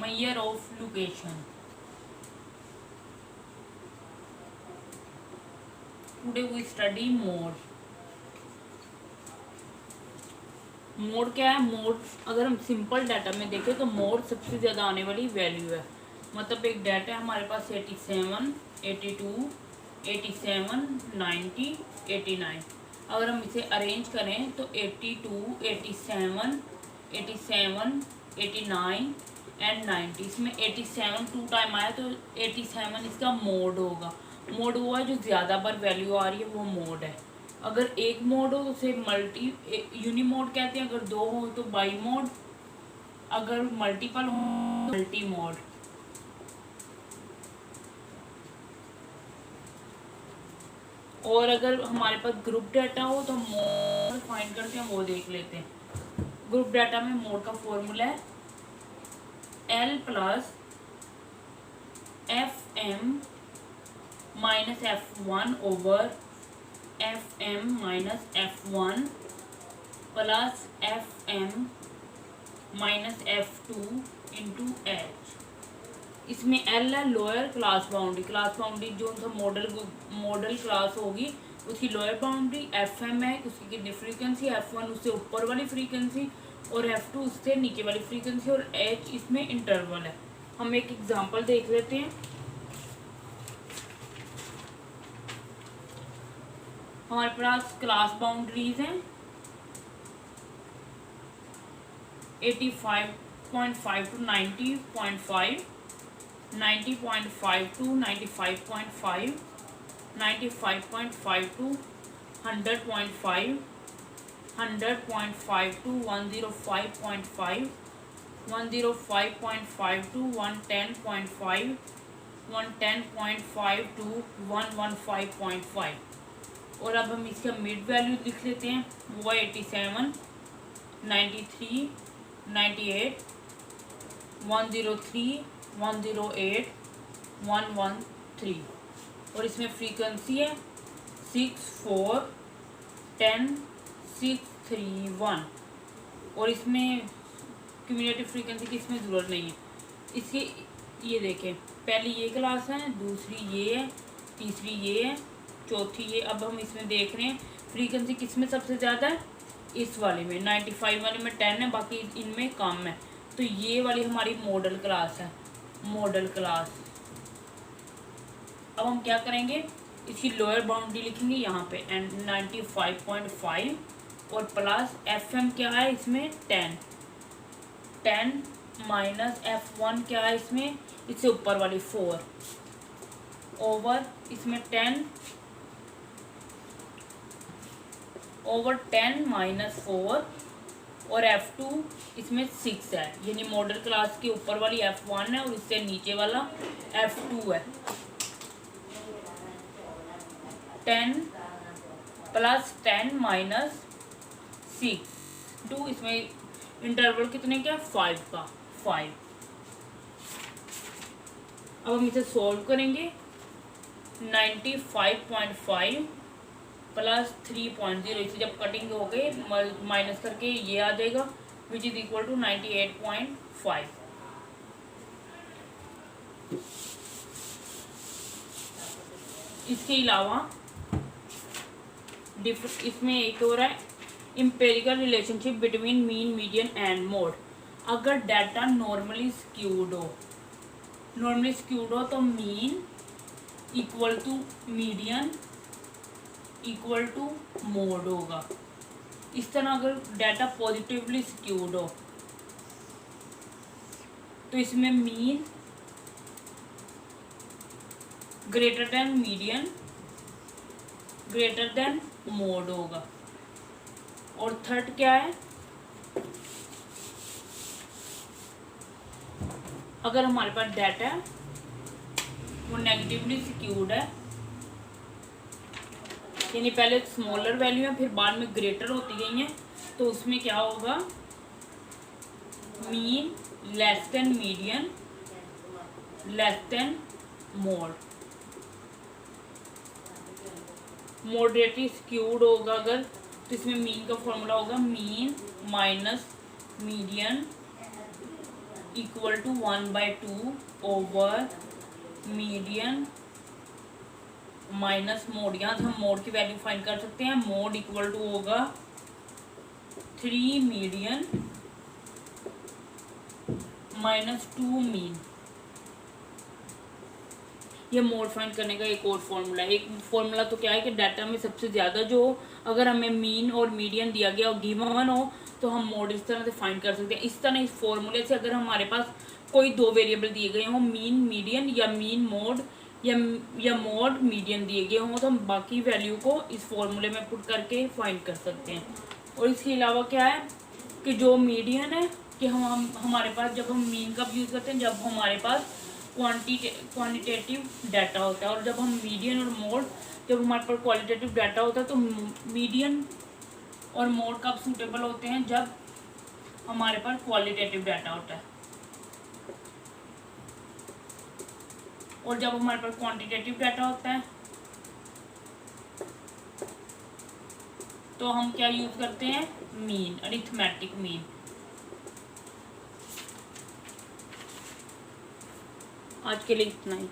Major of location. Today we study mode. Mode क्या है? Mode अगर हम सिंपल डाटा में देखें तो मोड सबसे ज़्यादा आने वाली वैल्यू है। मतलब एक डाटा है हमारे पास 87, 82, 87, 90, 89। अगर हम इसे अरेंज करें तो 82, 87, 87, 89 एंड 90। इसमें 87 टू टाइम आया तो 87 इसका मोड होगा। मोड हुआ जो ज़्यादा बार वैल्यू आ रही है वो मोड है। अगर एक मोड हो तो उसे मल्टी यूनी मोड कहते हैं, अगर दो हो तो बाई मोड, अगर मल्टीपल हो तो मल्टी मोड। और अगर हमारे पास ग्रुप डाटा हो तो मोड फाइंड करते हैं, वो देख लेते हैं। ग्रुप डाटा में मोड का फॉर्मूला है L plus F M minus F1 over FM minus F1 plus FM minus F2 into H। इसमें L है lower class boundary. Class boundary जो उनका मॉडल क्लास होगी उसकी लोअर बाउंड्री। FM है उसकी कितनी फ्रीक्वेंसी, F1 उससे ऊपर वाली फ्रीक्वेंसी और F2 उससे नीचे वाली फ्रीक्वेंसी और H इसमें इंटरवल है। हम एक एग्जांपल देख लेते हैं। हमारे पास क्लास बाउंड्रीज हैं 85.5 to 90.5, 90.5 to 95.5, 95.5 to 100.5, 100.5 to 105.5, 105.5 to 110.5, 110.5 to 115.5। और अब हम इसका मिड वैल्यू लिख लेते हैं। वो है 87, 93, 98, 103, 108, 113। और इसमें फ्रीक्वेंसी है 6, 4, 10, 6, 3, 1। और इसमें क्यूमुलेटिव फ्रीक्वेंसी की इसमें ज़रूरत नहीं है। इसके ये देखें, पहली ये क्लास है, दूसरी ये है, तीसरी ये है, चौथी ये। अब हम इसमें देख रहे हैं फ्रीक्वेंसी किस में सबसे ज़्यादा है, इस वाले में 95 वाले में 10 है, बाकी इनमें कम है। तो ये वाली हमारी मॉडल क्लास है, मॉडल क्लास। अब हम क्या करेंगे, इसकी लोअर बाउंड्री लिखेंगे यहाँ पे एंड 95.5 और प्लस FM क्या है इसमें 10, 10 माइनस F1 क्या है इसमें, इससे ऊपर वाली 4 ओवर इसमें 10 ओवर 10 माइनस 4 और F2 इसमें 6 है। यानी मॉडल क्लास के ऊपर वाली F1 है और इससे नीचे वाला F2 है। 10 प्लस 10 माइनस 6 2, इसमें इंटरवल कितने का, 5 का, 5। अब हम इसे सॉल्व करेंगे। 95.5 प्लस 3.0, इसे जब कटिंग हो गए माइनस करके ये आ जाएगा विच इज इक्वल टू 98.5। इसके अलावा इसमें एक और है empirical relationship between mean, median and mode. अगर डाटा नॉर्मली स्क्यूड हो तो mean equal to median equal to mode होगा। इस तरह अगर डाटा पॉजिटिवली स्क्यूड हो तो इसमें mean greater than median greater than mode होगा। और थर्ड क्या है, अगर हमारे पास डाटा है वो नेगेटिवली स्क्यूड है, यानी पहले स्मॉलर वैल्यू है फिर बाद में ग्रेटर होती गई हैं, तो उसमें क्या होगा, mean less than median less than mode. Moderately skewed होगा अगर, तो इसमें मीन का फॉर्मूला होगा mean minus median equal to 1/2 over median minus mode. यहाँ से हम मोड की वैल्यू फाइंड कर सकते हैं। मोड इक्वल टू होगा 3 मीडियन माइनस 2 मीन। ये मोड फाइंड करने का एक और फॉर्मूला है। एक फॉर्मूला तो क्या है कि डाटा में सबसे ज़्यादा जो अगर हमें मीन और मीडियन दिया गया और गिवन हो तो हम मोड इस तरह से फाइंड कर सकते हैं। इस तरह इस फॉर्मूले से अगर हमारे पास कोई दो वेरिएबल दिए गए हों, मीन मीडियन या मीन मोड या मोड मीडियन दिए गए हों, तो हम बाकी वैल्यू को इस फॉर्मूले में पुट करके फाइंड कर सकते हैं। और इसके अलावा क्या है कि जो मीडियन है कि हम हमारे पास जब हम मीन का यूज़ करते हैं जब हमारे पास क्वांटिटेटिव डाटा होता है, और जब हम मीडियन और मोड जब हमारे पास क्वालिटेटिव डाटा होता है तो मीडियन और मोड कब सूटेबल होते हैं, जब हमारे पास क्वालिटेटिव डाटा होता है। और जब हमारे पास क्वांटिटेटिव डाटा होता है तो हम क्या यूज़ करते हैं, मीन, अरिथमेटिक मीन। आज के लिए इतना ही।